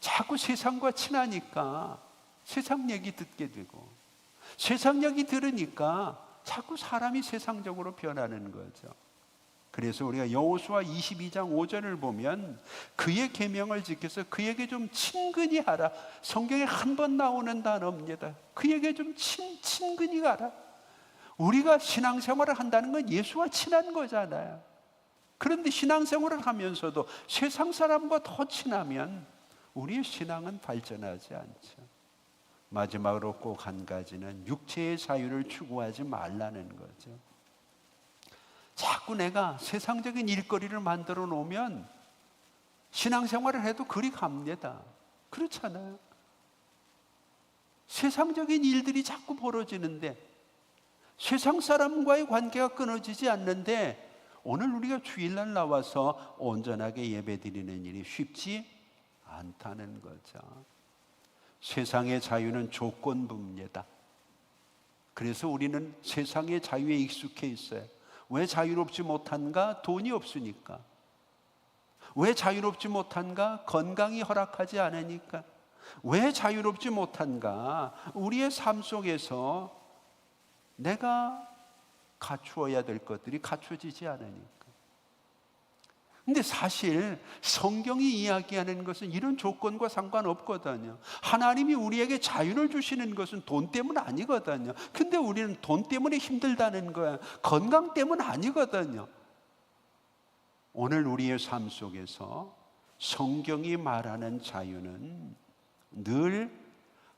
자꾸 세상과 친하니까 세상 얘기 듣게 되고, 세상 얘기 들으니까 자꾸 사람이 세상적으로 변하는 거죠. 그래서 우리가 여호수아 22장 5절을 보면 그의 계명을 지켜서 그에게 좀 친근히 하라. 성경에 한 번 나오는 단어입니다. 그에게 좀 친근히 가라. 우리가 신앙생활을 한다는 건 예수와 친한 거잖아요. 그런데 신앙생활을 하면서도 세상 사람과 더 친하면 우리의 신앙은 발전하지 않죠. 마지막으로 꼭 한 가지는 육체의 자유를 추구하지 말라는 거죠. 자꾸 내가 세상적인 일거리를 만들어 놓으면 신앙생활을 해도 그리 갑니다. 그렇잖아요. 세상적인 일들이 자꾸 벌어지는데 세상 사람과의 관계가 끊어지지 않는데 오늘 우리가 주일날 나와서 온전하게 예배드리는 일이 쉽지 않다는 거죠. 세상의 자유는 조건부입니다. 그래서 우리는 세상의 자유에 익숙해 있어요. 왜 자유롭지 못한가? 돈이 없으니까. 왜 자유롭지 못한가? 건강이 허락하지 않으니까. 왜 자유롭지 못한가? 우리의 삶 속에서 내가 갖추어야 될 것들이 갖춰지지 않으니까. 근데 사실 성경이 이야기하는 것은 이런 조건과 상관없거든요. 하나님이 우리에게 자유를 주시는 것은 돈 때문 아니거든요. 근데 우리는 돈 때문에 힘들다는 거야. 건강 때문 아니거든요. 오늘 우리의 삶 속에서 성경이 말하는 자유는 늘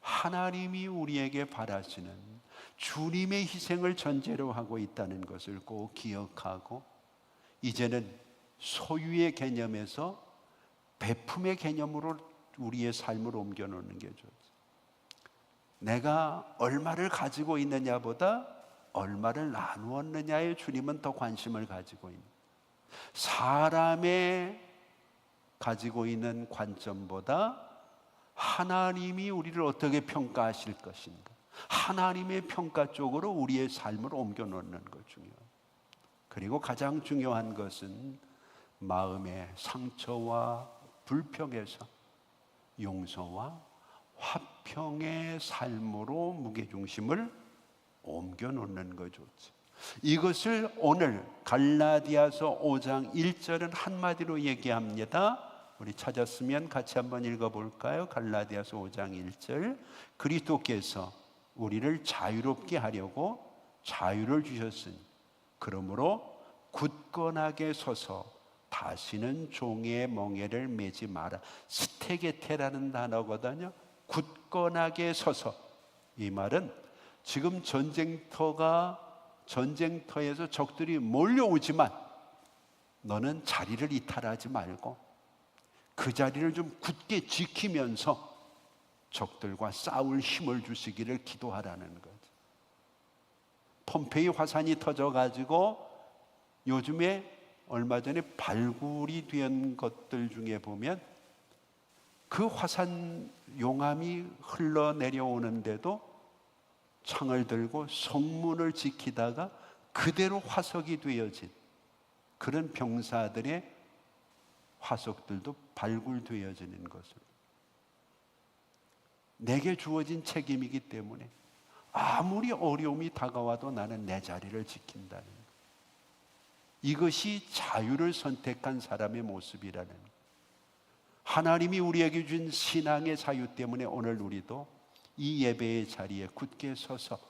하나님이 우리에게 바라시는 주님의 희생을 전제로 하고 있다는 것을 꼭 기억하고, 이제는 소유의 개념에서 베품의 개념으로 우리의 삶을 옮겨놓는 게 좋죠. 내가 얼마를 가지고 있느냐보다 얼마를 나누었느냐에 주님은 더 관심을 가지고 있는, 사람의 가지고 있는 관점보다 하나님이 우리를 어떻게 평가하실 것인가, 하나님의 평가 쪽으로 우리의 삶을 옮겨놓는 것 중요해요. 그리고 가장 중요한 것은 마음의 상처와 불평에서 용서와 화평의 삶으로 무게중심을 옮겨놓는 거죠. 이것을 오늘 갈라디아서 5장 1절은 한마디로 얘기합니다. 우리 찾았으면 같이 한번 읽어볼까요? 갈라디아서 5장 1절. 그리스도께서 우리를 자유롭게 하려고 자유를 주셨으니 그러므로 굳건하게 서서 다시는 종의 멍에를 매지 마라. 스테게테라는 단어거든요. 굳건하게 서서. 이 말은 지금 전쟁터에서 적들이 몰려오지만 너는 자리를 이탈하지 말고 그 자리를 좀 굳게 지키면서 적들과 싸울 힘을 주시기를 기도하라는 거죠. 폼페이 화산이 터져가지고 요즘에 얼마 전에 발굴이 된 것들 중에 보면 그 화산 용암이 흘러내려오는데도 창을 들고 성문을 지키다가 그대로 화석이 되어진 그런 병사들의 화석들도 발굴되어지는 것을, 내게 주어진 책임이기 때문에 아무리 어려움이 다가와도 나는 내 자리를 지킨다는 것. 이것이 자유를 선택한 사람의 모습이라는 것. 하나님이 우리에게 준 신앙의 자유 때문에 오늘 우리도 이 예배의 자리에 굳게 서서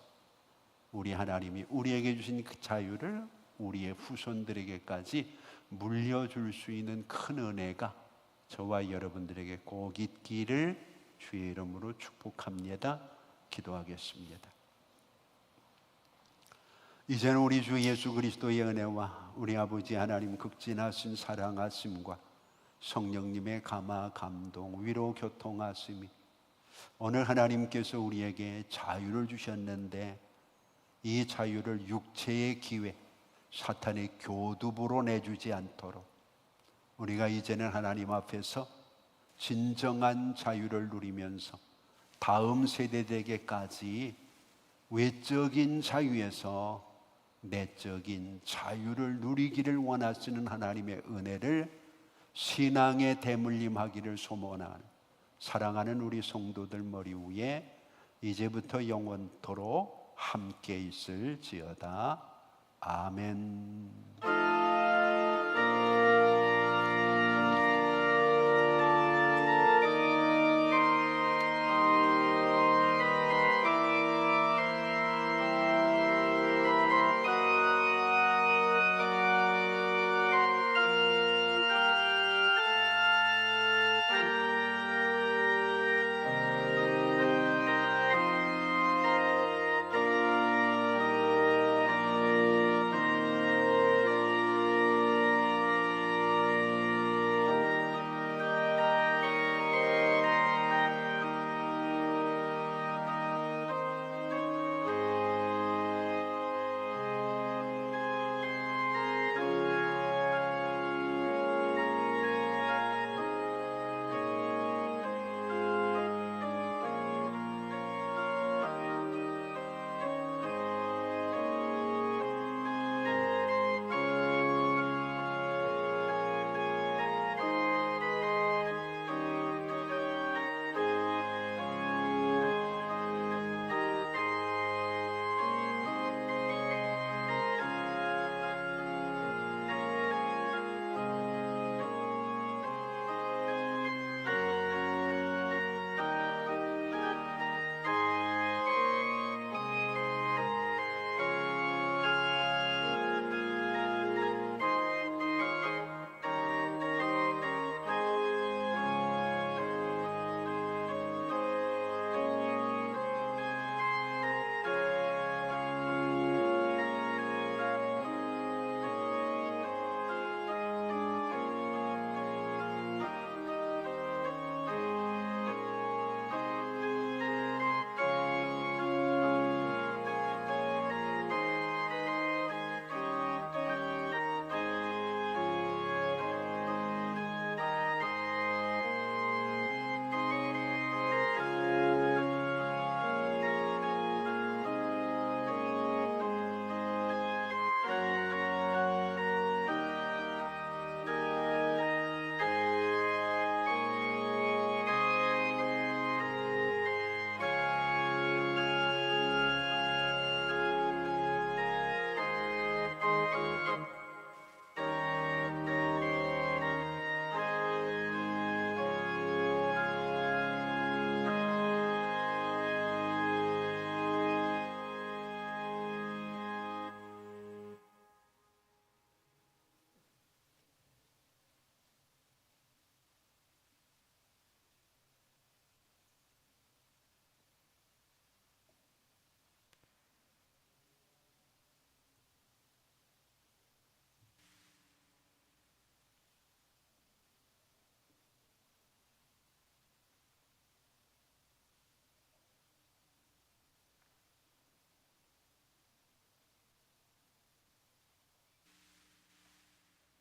우리 하나님이 우리에게 주신 그 자유를 우리의 후손들에게까지 물려줄 수 있는 큰 은혜가 저와 여러분들에게 꼭 있기를 주의 이름으로 축복합니다. 기도하겠습니다. 이제는 우리 주 예수 그리스도의 은혜와 우리 아버지 하나님 극진하신 사랑하심과 성령님의 감화 감동 위로 교통하심이, 오늘 하나님께서 우리에게 자유를 주셨는데 이 자유를 육체의 기회, 사탄의 교두보로 내주지 않도록 우리가 이제는 하나님 앞에서 진정한 자유를 누리면서 다음 세대에게까지 외적인 자유에서 내적인 자유를 누리기를 원하시는 하나님의 은혜를 신앙에 대물림하기를 소원하는 사랑하는 우리 성도들 머리 위에 이제부터 영원토록 함께 있을지어다. 아멘.